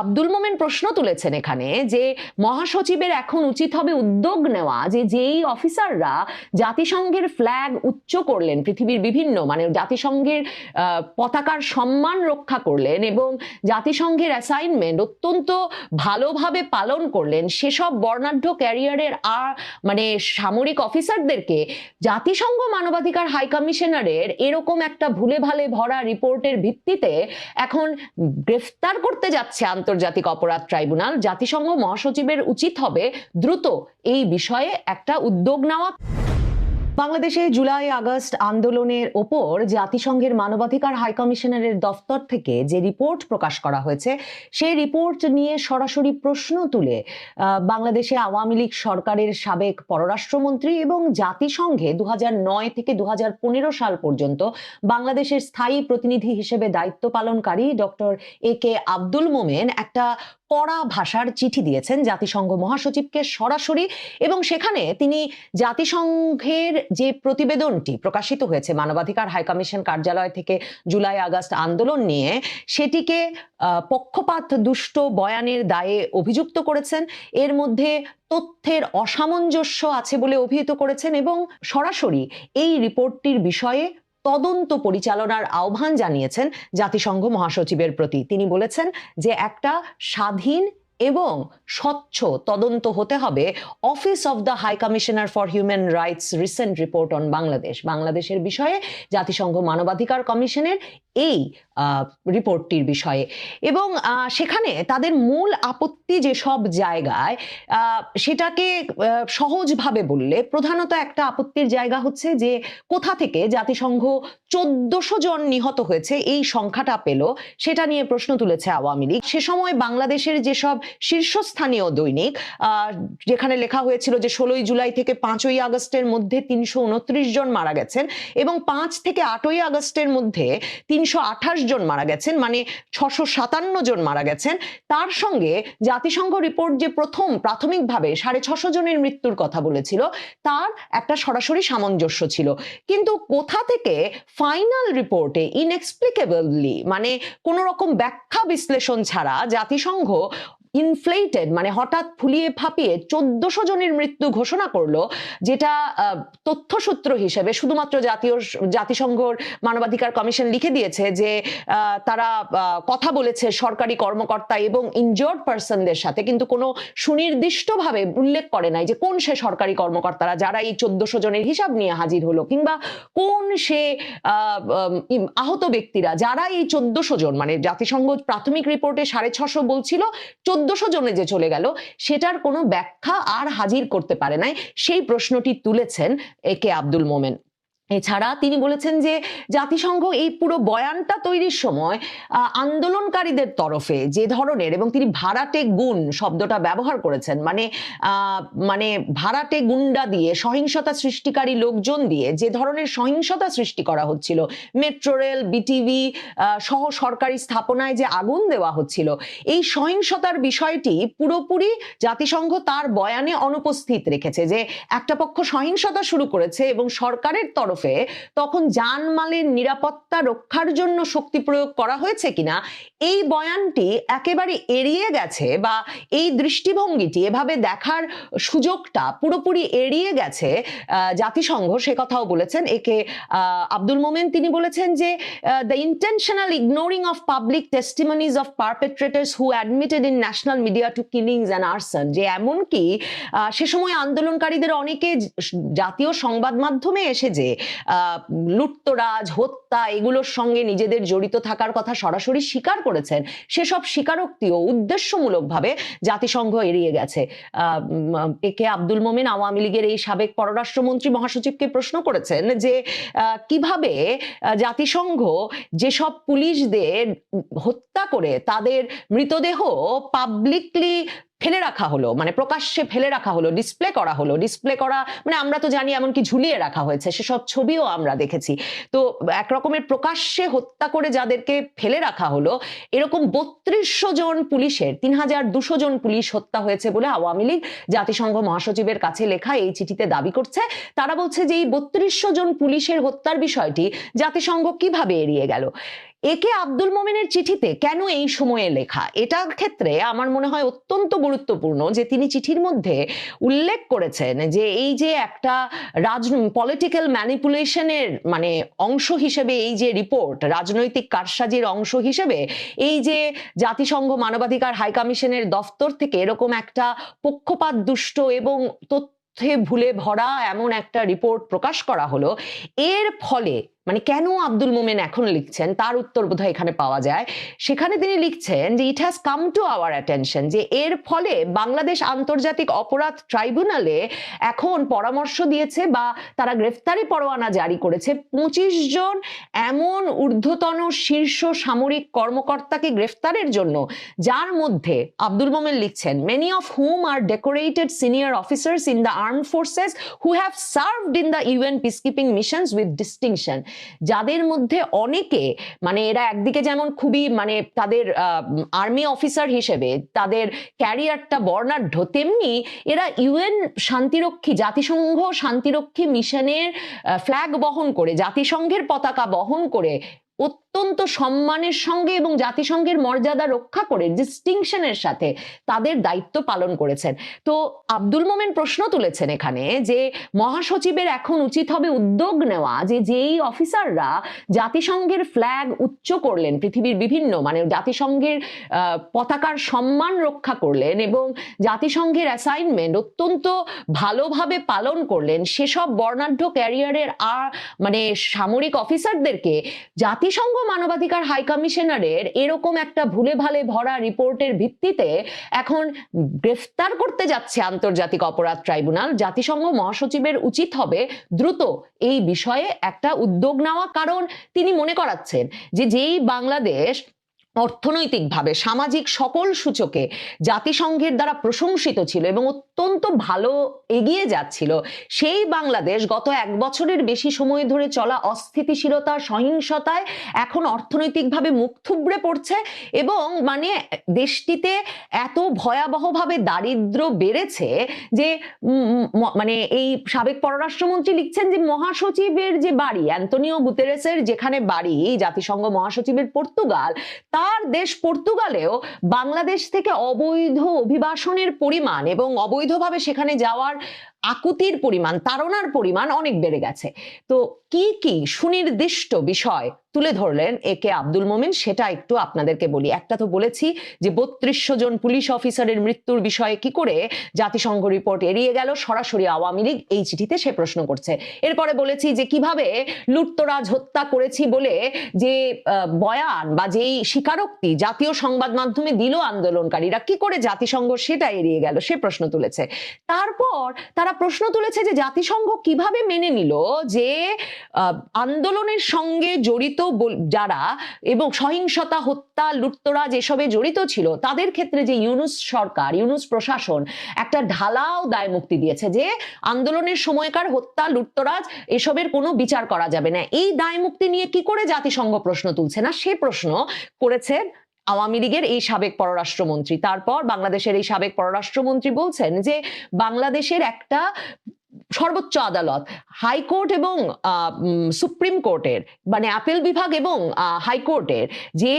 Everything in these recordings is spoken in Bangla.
আব্দুল মোমেন প্রশ্ন তুলেছেন এখানে যে মহাসচিবের এখন উচিত হবে উদ্যোগ নেওয়া যে যেই অফিসাররা জাতিসংঘের ফ্ল্যাগ উচ্চ করলেন, পৃথিবীর বিভিন্ন মানে জাতিসংঘের পতাকার সম্মান রক্ষা করলেন এবং জাতিসংঘের অ্যাসাইনমেন্ট অত্যন্ত ভালোভাবে পালন করলেন, সেসব বর্ণাঢ্য ক্যারিয়ারের মানে সামরিক অফিসারদেরকে জাতিসংঘ মানবাধিকার হাই কমিশনারের এরকম একটা ভুলে ভালে ভরা রিপোর্টের ভিত্তিতে এখন গ্রেফতার করতে যাচ্ছে আন্তর্জাতিক অপরাধ ট্রাইব্যুনাল। জাতিসংঘ মহাসচিবের উচিত হবে দ্রুত এই বিষয়ে একটা উদ্যোগ নেওয়া। বাংলাদেশে জুলাই আগস্ট আন্দোলনের ওপর জাতিসংঘের মানবাধিকার হাই কমিশনারের দফতর থেকে যে রিপোর্ট প্রকাশ করা হয়েছে সেই রিপোর্ট নিয়ে সরাসরি প্রশ্ন তুলে বাংলাদেশে আওয়ামী লীগ সরকারের সাবেক পররাষ্ট্রমন্ত্রী এবং জাতিসংঘে 2009 থেকে 2015 সাল পর্যন্ত বাংলাদেশের স্থায়ী প্রতিনিধি হিসেবে দায়িত্ব পালনকারী ডক্টর এ.কে আব্দুল মোমেন একটা কড়া ভাষার চিঠি দিয়েছেন জাতিসংঘ মহাসচিবকে সরাসরি, এবং সেখানে তিনি জাতিসংঘের যে প্রতিবেদনটি প্রকাশিত হয়েছে মানবাধিকার হাই কমিশন কার্যালয় থেকে জুলাই আগস্ট আন্দোলন নিয়ে, সেটিকে পক্ষপাত দুষ্ট বয়ানের দায়ে অভিযুক্ত করেছেন, এর মধ্যে তথ্যের অসামঞ্জস্য আছে বলে অভিহিত করেছেন এবং সরাসরি এই রিপোর্টটির বিষয়ে তদন্ত পরিচালনার আহ্বান জানিয়েছেন জাতিসংঘ মহাসচিবের প্রতি। তিনি বলেছেন যে একটা স্বাধীন এবং স্বচ্ছ তদন্ত হতে হবে office of the high commissioner for human rights recent report on বাংলাদেশের বিষয়ে জাতিসংঘ মানবাধিকার কমিশনের এই রিপোর্টটির বিষয়ে, এবং সেখানে তাদের মূল আপত্তি যেসব জায়গায় সেটাকে সহজভাবে বললে প্রধানত একটা আপত্তির জায়গা হচ্ছে যে কোথা থেকে জাতিসংঘ 1400 জন নিহত হয়েছে এই সংখ্যাটা পেল, সেটা নিয়ে প্রশ্ন তুলেছে আওয়ামী লীগ। সে সময় বাংলাদেশের যেসব শীর্ষস্থানীয় দৈনিক যেখানে লেখা হয়েছিল যে 16ই জুলাই থেকে 5ই আগস্টের মধ্যে 329 জন মারা গেছেন এবং 5 থেকে 8ই আগস্টের মধ্যে 328 জন মারা গেছেন, মানে 657 জন মারা গেছেন। তার সঙ্গে জাতিসংঘ রিপোর্ট যে প্রথম প্রাথমিকভাবে 650 জনের মৃত্যুর কথা বলেছিল তার একটা সরাসরি সামঞ্জস্য ছিল, কিন্তু কোথা থেকে ফাইনাল রিপোর্টে ইনএক্সপ্লিকেবলি মানে কোন রকম ব্যাখ্যা বিশ্লেষণ ছাড়া জাতিসংঘ ইনফ্লেটেড মানে হঠাৎ ফুলিয়ে ফাঁপিয়ে 1400 জনের মৃত্যু ঘোষণা করলো, যেটা তথ্যসূত্র হিসেবে শুধুমাত্র জাতিসংঘর মানবাধিকার কমিশন লিখে দিয়েছে যে তারা কথা বলেছে সরকারি কর্মকর্তা এবং ইনজয়ার্ড পার্সনদের সাথে, কিন্তু কোনো সুনির্দিষ্টভাবে উল্লেখ করে নাই যে কোন সে সরকারি কর্মকর্তারা যারা এই 1400 জনের হিসাব নিয়ে হাজির হলো, কিংবা কোন সে আহত ব্যক্তিরা যারা এই 1400 জন মানে জাতিসংঘ প্রাথমিক রিপোর্টে 650 বলছিল 1400 জনে যে চলে গেল সেটার কোনো ব্যাখ্যা আর হাজির করতে পারে নাই। সেই প্রশ্নটি তুলেছেন এ.কে আব্দুল মোমেন। এছাড়া তিনি বলেছেন যে জাতিসংঘ এই পুরো বয়ানটা তৈরির সময় আন্দোলনকারীদের তরফে যে ধরনের, এবং তিনি ভাড়াটে গুণ শব্দটা ব্যবহার করেছেন, মানে ভাড়াটে গুন্ডা দিয়ে সহিংসতা সৃষ্টিকারী লোকজন দিয়ে যে ধরনের সহিংসতা সৃষ্টি করা হচ্ছিল, মেট্রো রেল বিটিভি সহ সরকারি স্থাপনায় যে আগুন দেওয়া হচ্ছিল, এই সহিংসতার বিষয়টি পুরোপুরি জাতিসংঘ তার বয়ানে অনুপস্থিত রেখেছে। যে একটা পক্ষ সহিংসতা শুরু করেছে এবং সরকারের তরফ তখন জানমালের নিরাপত্তা রক্ষার জন্য শক্তি প্রয়োগ করা হয়েছে কিনা এই বয়ানটি একেবারে এড়িয়ে গেছে, বা এই দৃষ্টিভঙ্গিটি এভাবে দেখার সুযোগটা পুরোপুরি এড়িয়ে গেছে জাতিসংঘ, সে কথাও বলেছেন এ.কে আব্দুল মোমেন। তিনি বলেছেন যে the intentional ignoring of public testimonies of perpetrators who admitted in national media to killings and arson, যে এমনকি সে সময় আন্দোলনকারীদের অনেকে জাতীয় সংবাদ মাধ্যমে এসে যে লুটতরাজ হত্যা এগুলোর সঙ্গে নিজেদের জড়িত থাকার কথা সরাসরি স্বীকার করেছেন, সেসব স্বীকারোক্তিও উদ্দেশ্যমূলকভাবে জাতিসংঘ এড়িয়ে গেছে। এ.কে আব্দুল মোমেন আওয়ামী লীগের এই সাবেক পররাষ্ট্রমন্ত্রী মহাসচিবকে প্রশ্ন করেছেন যে কিভাবে জাতিসংঘ যেসব পুলিশদের হত্যা করে তাদের মৃতদেহ পাবলিকলি ফেলে রাখা হলো, মানে প্রকাশ্যে ফেলে রাখা হলো, ডিসপ্লে করা মানে আমরা তো জানি এমনকি ঝুলিয়ে রাখা হয়েছে, সেসব ছবিও আমরা দেখেছি। তো এক রকমের প্রকাশ্যে হত্যা করে যাদেরকে ফেলে রাখা হলো, এরকম 3200 জন পুলিশের 3200 জন পুলিশ হত্যা হয়েছে বলে আওয়ামী লীগ জাতিসংঘ মহাসচিবের কাছে লেখা এই চিঠিতে দাবি করছে। তারা বলছে যে এই 3200 জন পুলিশের হত্যার বিষয়টি জাতিসংঘ কিভাবে এড়িয়ে গেল। একে আব্দুল মোমেনের চিঠিতে কেন এই সময়ে লেখা, এটার ক্ষেত্রে আমার মনে হয় অত্যন্ত গুরুত্বপূর্ণ যে তিনি চিঠির মধ্যে উল্লেখ করেছেন যে এই যে একটা পলিটিক্যাল ম্যানিপুলেশনের মানে অংশ হিসেবে এই যে রিপোর্ট, রাজনৈতিক কারসাজির অংশ হিসেবে এই যে জাতিসংঘ মানবাধিকার হাই কমিশনের দফতর থেকে এরকম একটা পক্ষপাত দুষ্ট এবং ভুলে ভরা এমন একটা রিপোর্ট প্রকাশ করা হলো। এর ফলে মানে কেন আব্দুল মোমেন এখন লিখছেন তার উত্তর বোধহয় এখানে পাওয়া যায়। সেখানে তিনি লিখছেন যে it has come to our attention, যে এর ফলে বাংলাদেশ আন্তর্জাতিক অপরাধ ট্রাইব্যুনালে এখন পরামর্শ দিয়েছে বা তারা গ্রেফতারি পরোয়ানা জারি করেছে 25 জন এমন ঊর্ধ্বতন শীর্ষ সামরিক কর্মকর্তাকে গ্রেফতারের জন্য, যার মধ্যে আব্দুল মোমেন লিখছেন many of whom are decorated senior officers in the armed forces who have served in the UN peacekeeping missions with distinction, যাদের মধ্যে অনেকে মানে এরা একদিকে যেমন খুবই মানে তাদের আর্মি অফিসার হিসেবে তাদের ক্যারিয়ারটা বর্ণাঢ্য, তেমনি এরা ইউএন শান্তিরক্ষী জাতিসংঘ শান্তিরক্ষী মিশনের ফ্ল্যাগ বহন করে জাতিসংঘের পতাকা বহন করে অত্যন্ত সম্মানের সঙ্গে এবং জাতিসংঘের মর্যাদা রক্ষা করে ডিস্টিংশনের সাথে তাদের দায়িত্ব পালন করেছেন। তো আব্দুল মোমেন প্রশ্ন তুলেছেন এখানে যে মহাসচিবের এখন উচিত হবে উদ্যোগ নেওয়া যে যেই অফিসাররা জাতিসংঘের ফ্ল্যাগ উচ্চ করলেন, পৃথিবীর বিভিন্ন মানে জাতিসংঘের পতাকার সম্মান রক্ষা করলেন এবং জাতিসংঘের অ্যাসাইনমেন্ট অত্যন্ত ভালোভাবে পালন করলেন, সেসব বর্ণাঢ্য ক্যারিয়ারের মানে সামরিক অফিসারদেরকে জাতিসংঘ মানবাধিকার হাই কমিশনারের এরকম একটা ভুলে ভালে ভরা রিপোর্টের ভিত্তিতে এখন গ্রেফতার করতে যাচ্ছে আন্তর্জাতিক অপরাধ ট্রাইব্যুনাল। জাতিসংঘ মহাসচিবের উচিত হবে দ্রুত এই বিষয়ে একটা উদ্যোগ নেওয়া, কারণ তিনি মনে করাচ্ছেন যে যেই বাংলাদেশ অর্থনৈতিকভাবে সামাজিক সকল সূচকে জাতিসংঘের দ্বারা প্রশংসিত ছিল এবং অত্যন্ত ভালো এগিয়ে যাচ্ছিল, সেই বাংলাদেশ গত 1 বছরের বেশি সময় ধরে চলা অস্থিতিশীলতা সহিংসতায় এখন অর্থনৈতিকভাবে মুখ থুবড়ে পড়ছে এবং মানে দেশটিতে এত ভয়াবহভাবে দারিদ্র বেড়েছে যে মানে এই সাবেক পররাষ্ট্রমন্ত্রী লিখছেন যে মহাসচিবের যে বাড়ি, অ্যান্তনিও গুতেরেসের যেখানে বাড়ি জাতিসংঘ মহাসচিবের পর্তুগাল, তার দেশ পর্তুগালেও বাংলাদেশ থেকে অবৈধ অভিবাসনের পরিমাণ এবং অবৈধভাবে সেখানে যাওয়ার আকুতির পরিমাণ, তাড়নার পরিমাণ অনেক বেড়ে গেছে। তো কি কি সুনির্দিষ্ট বিষয় তুলে ধরলেন একে আব্দুল মোমেন সেটা একটু আপনাদেরকে বলি। একটা তো বলেছি যে 3200 জন পুলিশ অফিসারের মৃত্যুর বিষয়ে কি করে জাতিসংঘ রিপোর্ট এড়িয়ে গেল, সরাসরি আওয়ামী লীগ এই চিঠিতে সে প্রশ্ন করছে। এরপরে বলেছি যে কিভাবে লুটতরাজ হত্যা করেছি বলে যে বয়ান বা যেই স্বীকারোক্তি জাতীয় সংবাদ মাধ্যমে দিল আন্দোলনকারীরা, কি করে জাতিসংঘ সেটা এড়িয়ে গেল সে প্রশ্ন তুলেছে। তারপর তারা প্রশ্ন তুলেছে যে জাতিসংঘ কিভাবে মেনে নিল যে আন্দোলনের সঙ্গে জড়িত যারা এবং সহিংসতা হত্যা লুটতরাজ এসবে জড়িত ছিল তাদের ক্ষেত্রে যে ইউনূস সরকার ইউনূস প্রশাসন একটা ঢালাও দায় মুক্তি দিয়েছে যে আন্দোলনের সময়কার হত্যা লুটতরাজ এসবের কোনো বিচার করা যাবে না। এই দায় মুক্তি নিয়ে কি করে জাতিসংঘ প্রশ্ন তুলছে না সে প্রশ্ন করেছেন আওয়ামী লীগের এই সাবেক পররাষ্ট্রমন্ত্রী। তারপর বাংলাদেশের এই সাবেক পররাষ্ট্রমন্ত্রী বলছেন যে বাংলাদেশের একটা সর্বোচ্চ আদালত হাইকোর্ট এবং সুপ্রিম কোর্টের মানে আপিল বিভাগ এবং হাইকোর্টের যে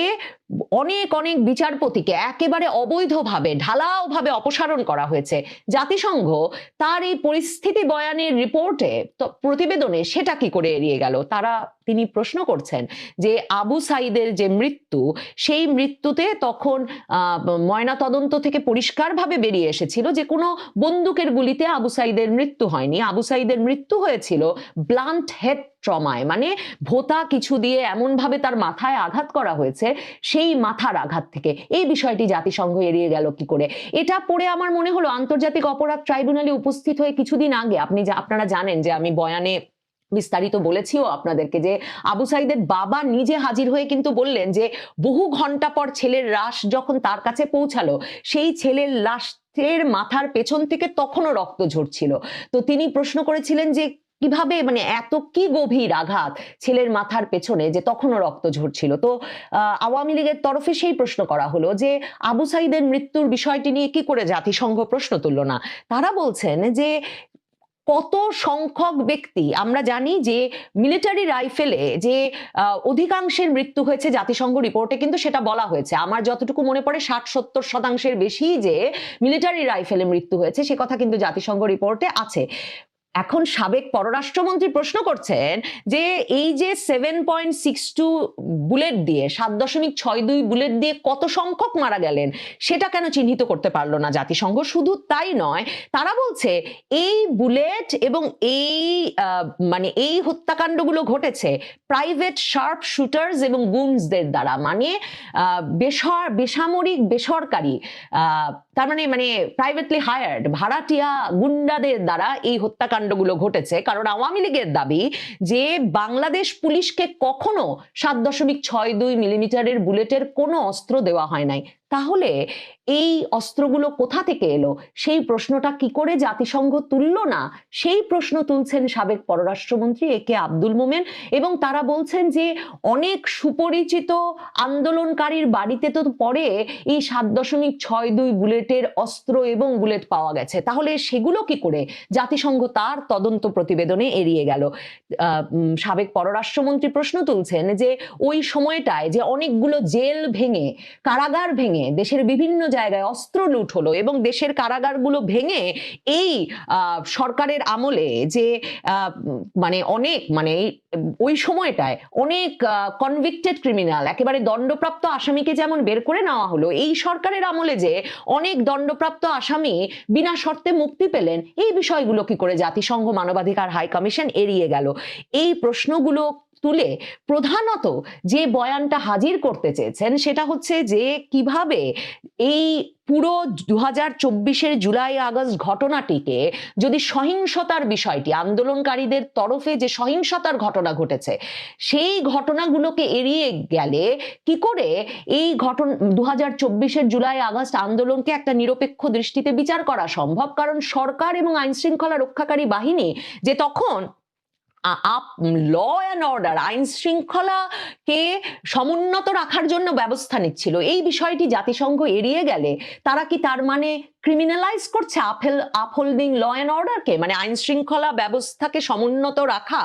অনেক অনেক বিচারপতিকে একেবারে অবৈধভাবে ঢালাওভাবে অপসারণ করা হয়েছে, জাতিসংঘ তার এই পরিস্থিতি বয়ানের রিপোর্টে প্রতিবেদনে সেটা কি করে এড়িয়ে গেল। তিনি প্রশ্ন করছেন যে আবু সাইদের যে মৃত্যু, সেই মৃত্যুতে তখন ময়নাতদন্ত থেকে পরিষ্কারভাবে বেরিয়ে এসেছিল যে কোনো বন্দুকের গুলিতে আবু সাইদের মৃত্যু হয়নি, আবু সাইদের মৃত্যু হয়েছিল ব্লান্ট হেড ট্রমায়, মানে ভোঁতা কিছু দিয়ে এমন ভাবে তার মাথায় আঘাত করা হয়েছে সেই মাথার আঘাত থেকে। এই বিষয়টি জাতিসংঘ এড়িয়ে গেল কি করে? এটা পড়ে আমার মনে হলো আন্তর্জাতিক অপরাধ ট্রাইব্যুনালে উপস্থিত হয়ে কিছুদিন আগে আপনারা জানেন যে আমি বয়ানে বিস্তারিত বলেছিও আপনাদেরকে যে আবু সাইদের বাবা নিজে হাজির হয়ে কিন্তু বললেন যে বহু ঘন্টা পর ছেলের লাশ যখন তার কাছে পৌঁছালো সেই ছেলের লাশের মাথার পেছন থেকে তখনও রক্ত ঝরছিল। তো তিনি প্রশ্ন করেছিলেন যে কিভাবে মানে এত কি গভীর আঘাত ছেলের মাথার পেছনে যে তখনও রক্ত ঝরছিল। তো আওয়ামী লীগের তরফে সেই প্রশ্ন করা হলো যে আবু সাইদের মৃত্যুর বিষয়টি নিয়ে কি করে জাতিসংঘ প্রশ্ন তুলল না। তারা বলছেন যে কত সংখ্যক ব্যক্তি, আমরা জানি যে মিলিটারি রাইফেলে যে অধিকাংশের মৃত্যু হয়েছে জাতিসংঘ রিপোর্টে কিন্তু সেটা বলা হয়েছে, আমার যতটুকু মনে পড়ে 60-70% বেশি যে মিলিটারি রাইফেলে মৃত্যু হয়েছে সে কথা কিন্তু জাতিসংঘ রিপোর্টে আছে। এখন সাবেক পররাষ্ট্রমন্ত্রী প্রশ্ন করছেন যে এই যে 7.62 বুলেট দিয়ে 7.62 বুলেট দিয়ে কত সংখ্যক মারা গেলেন সেটা কেন চিহ্নিত করতে পারলো না জাতিসংঘ। শুধু তাই নয়, তারা বলছে এই বুলেট এবং এই মানে এই হত্যাকাণ্ডগুলো ঘটেছে প্রাইভেট শার্প শুটার্স এবং গুনসদের দ্বারা, মানে বেসামরিক বেসরকারি তার মানে প্রাইভেটলি হায়ার্ড ভাড়াটিয়া গুন্ডাদের দ্বারা এই হত্যাকাণ্ডগুলো ঘটেছে। কারণ আওয়ামী লীগের দাবি যে বাংলাদেশ পুলিশকে কখনো 7.62 মিলিমিটারের বুলেটের কোনো অস্ত্র দেওয়া হয় নাই। তাহলে এই অস্ত্রগুলো কোথা থেকে এলো সেই প্রশ্নটা কি করে জাতিসংঘ তুললো না, সেই প্রশ্ন তুলছেন সাবেক পররাষ্ট্রমন্ত্রী একে আব্দুল মোমেন। এবং তারা বলছেন যে অনেক সুপরিচিত আন্দোলনকারীর বাড়িতে তো পরে এই 7.62 বুলেটের অস্ত্র এবং বুলেট পাওয়া গেছে, তাহলে সেগুলো কি করে জাতিসংঘ তার তদন্ত প্রতিবেদনে এড়িয়ে গেল। সাবেক পররাষ্ট্রমন্ত্রী প্রশ্ন তুলছেন যে ওই সময়টায় যে অনেকগুলো জেল ভেঙে কারাগার ভেঙে দেশের বিভিন্ন জায়গায় অস্ত্র লুট হলো এবং দেশের কারাগারগুলো ভেঙে এই সরকারের আমলে যে অনেক ওই সময়টায় অনেক কনভিক্টেড ক্রিমিনাল একেবারে দণ্ডপ্রাপ্ত আসামিকে যেমন বের করে নেওয়া হলো, এই সরকারের আমলে যে অনেক দণ্ডপ্রাপ্ত আসামি বিনা শর্তে মুক্তি পেলেন, এই বিষয়গুলো কি করে জাতিসংঘ মানবাধিকার হাই কমিশন এড়িয়ে গেল। এই প্রশ্নগুলো তুলে প্রধানত যে বয়ানটা হাজির করতে চেয়েছেন সেটা হচ্ছে যে কিভাবে এই পুরো 2024-এর জুলাই আগস্ট ঘটনাটিকে যদি সহিংসতার বিষয়টি, আন্দোলনকারীদের তরফে যে সহিংসতার ঘটনা ঘটেছে সেই ঘটনাগুলোকে এড়িয়ে গেলে কি করে এই 2024-এর জুলাই আগস্ট আন্দোলনকে একটা নিরপেক্ষ দৃষ্টিতে বিচার করা সম্ভব। কারণ সরকার এবং আইন শৃঙ্খলা রক্ষাকারী বাহিনী যে তখন ল অ্যান্ড অর্ডার আইন শৃঙ্খলাকে সমুন্নত রাখার জন্য ব্যবস্থা নিচ্ছিল, এই বিষয়টি জাতিসংঘ এড়িয়ে গেলে তারা কি তার মানে ক্রিমিনালাইজ করছে আপহোল্ডিং ল অ্যান্ড অর্ডারকে, মানে আইন শৃঙ্খলা ব্যবস্থাকে সমুন্নত রাখা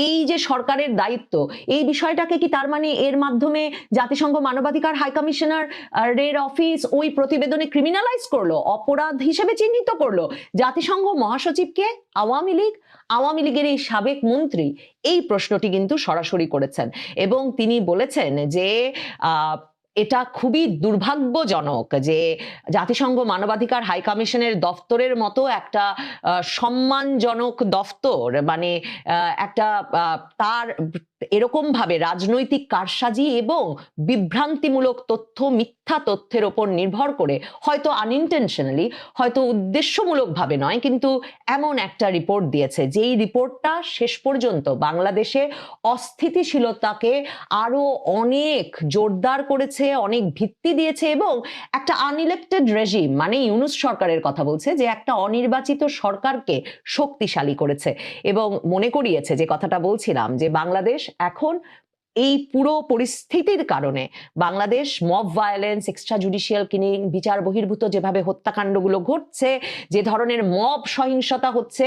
এই যে সরকারের দায়িত্ব, এই বিষয়টাকে কি তার মানে এর মাধ্যমে জাতিসংঘ মানবাধিকার হাই কমিশনার এর অফিস ওই প্রতিবেদনে ক্রিমিনালাইজ করলো, অপরাধ হিসেবে চিহ্নিত করলো জাতিসংঘ মহাসচিবকে? আওয়ামী লীগের এই সাবেক মন্ত্রী এই প্রশ্নটি কিন্তু সরাসরি করেছেন এবং তিনি বলেছেন যে এটা খুবই দুর্ভাগ্যজনক যে জাতিসংঘ মানবাধিকার হাই কমিশনের দফতরের মতো একটা সম্মানজনক দফতর একটা তার এরকম ভাবে রাজনৈতিক কারসাজি এবং বিভ্রান্তিমূলক তথ্য, মিথ্যা তথ্যের উপর নির্ভর করে, হয়তো আনইনটেনশনালি, হয়তো উদ্দেশ্যমূলক ভাবে নয়, কিন্তু এমন একটা রিপোর্ট দিয়েছে যেই রিপোর্টটা শেষ পর্যন্ত বাংলাদেশে অস্থিতিশীলতাকে আরো অনেক জোরদার করেছে, অনেক ভিত্তি দিয়েছে এবং একটা আনইলেক্টেড রেজিম, মানে ইউনূস সরকারের কথা বলছে, যে একটা অনির্বাচিত সরকারকে শক্তিশালী করেছে এবং মনে করিয়েছে যে কথাটা বলছিলাম যে বাংলাদেশ এখন এই পুরো পরিস্থিতির কারণে Bangladesh mob violence, extra judicial killing, বিচার বহির্ভূত যেভাবে হত্যাকাণ্ডগুলো ঘটছে, যে ধরনের মব সহিংসতা হচ্ছে,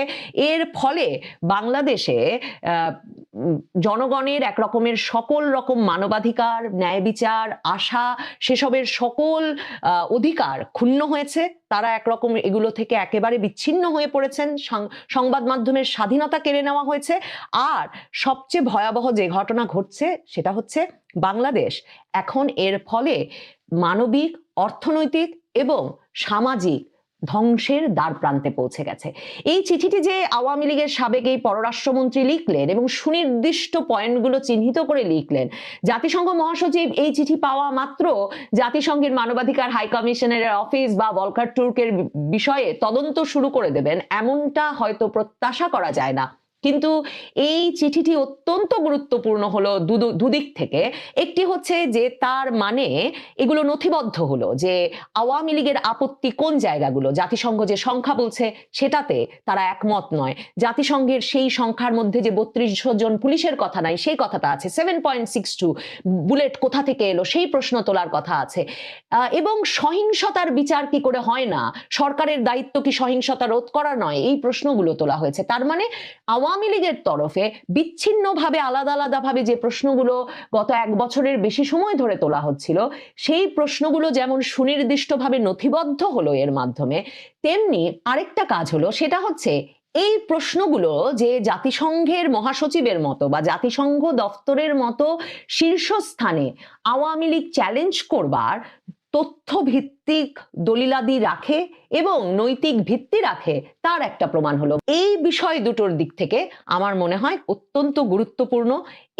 এর ফলে বাংলাদেশে জনগণের এক রকমের সকল রকম মানবাধিকার, ন্যায় বিচার, আশা, সেসবের সকল অধিকার ক্ষুণ্ণ হয়েছে। তারা একরকম এগুলো থেকে একেবারে বিচ্ছিন্ন হয়ে পড়েছেন, সংবাদ মাধ্যমের স্বাধীনতা কেড়ে নেওয়া হয়েছে। আর সবচেয়ে ভয়াবহ যে ঘটনা ঘটছে সেটা হচ্ছে বাংলাদেশ এখন এর ফলে মানবিক, অর্থনৈতিক এবং সামাজিক ধ্বংসের দ্বার প্রান্তে পৌঁছে গেছে। এই চিঠিটি যে আওয়ামী লীগের সাবেক এই পররাষ্ট্রমন্ত্রী লিখলেন এবং সুনির্দিষ্ট পয়েন্টগুলো চিহ্নিত করে লিখলেন, জাতিসংঘ মহাসচিব এই চিঠি পাওয়া মাত্র জাতিসংঘের মানবাধিকার হাই কমিশনের অফিস বা ভলকার টুর্কের বিষয়ে তদন্ত শুরু করে দেবেন এমনটা হয়তো প্রত্যাশা করা যায় না। কিন্তু এই চিঠিটি অত্যন্ত গুরুত্বপূর্ণ হলো দুদিক থেকে। একটি হচ্ছে যে তার মানে এগুলো নথিবদ্ধ হলো যে আওয়ামী লীগের আপত্তি কোন জায়গাগুলো, জাতিসংঘ যে সংখ্যা বলছে সেটাতে তারা একমত নয়, জাতিসংঘের সেই সংখ্যার মধ্যে যে 32 জন পুলিশের কথা নাই সেই কথাটা আছে, 7.62 বুলেট কোথা থেকে এলো সেই প্রশ্ন তোলার কথা আছে, এবং সহিংসতার বিচার কি করে হয় না, সরকারের দায়িত্ব কি সহিংসতা রোধ করা নয়, এই প্রশ্নগুলো তোলা হয়েছে। তার মানে আওয়ামী লীগের তরফে বিচ্ছিন্নভাবে আলাদা আলাদাভাবে যে প্রশ্নগুলো গত 1 বছরের বেশি সময় ধরে তোলা হচ্ছিল, সেই প্রশ্নগুলো যেমন সুনির্দিষ্টভাবে নথিবদ্ধ হলো এর মাধ্যমে, তেমনি আরেকটা কাজ হলো, সেটা হচ্ছে এই প্রশ্নগুলো যে জাতিসংঘের মহাসচিবের মতো বা জাতিসংঘ দপ্তরের মতো শীর্ষস্থানে আওয়ামী লীগ চ্যালেঞ্জ করবার তথ্য ভিত্তিক দলিলাদি রাখে এবং নৈতিক ভিত্তি রাখে, তার একটা প্রমাণ হলো। এই বিষয় দুটোর দিক থেকে আমার মনে হয় অত্যন্ত গুরুত্বপূর্ণ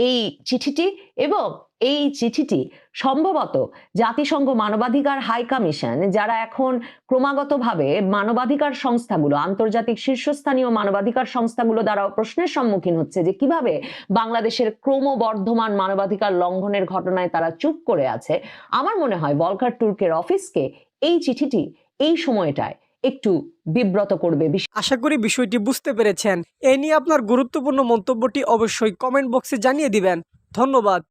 এই চিঠিটি, এবং এই চিঠিটি সম্ভবত জাতিসংঘ মানবাধিকার হাই কমিশন, যারা এখন ক্রমাগতভাবে মানবাধিকার সংস্থাগুলো, আন্তর্জাতিক শীর্ষস্থানীয় মানবাধিকার সংস্থাগুলো দ্বারাও প্রশ্নের সম্মুখীন হচ্ছে যে কিভাবে বাংলাদেশের ক্রমবর্ধমান মানবাধিকার লঙ্ঘনের ঘটনায় তারা চুপ করে আছে, আমার মনে হয় ভলকার তুর্কের অফিসকে এই চিঠিটি এই সময়টায় একটু বিব্রত করবে। আশা করি বিষয়টি বুঝতে পেরেছেন। এ নিয়ে আপনার গুরুত্বপূর্ণ মন্তব্যটি অবশ্যই কমেন্ট বক্সে জানিয়ে দিবেন। ধন্যবাদ।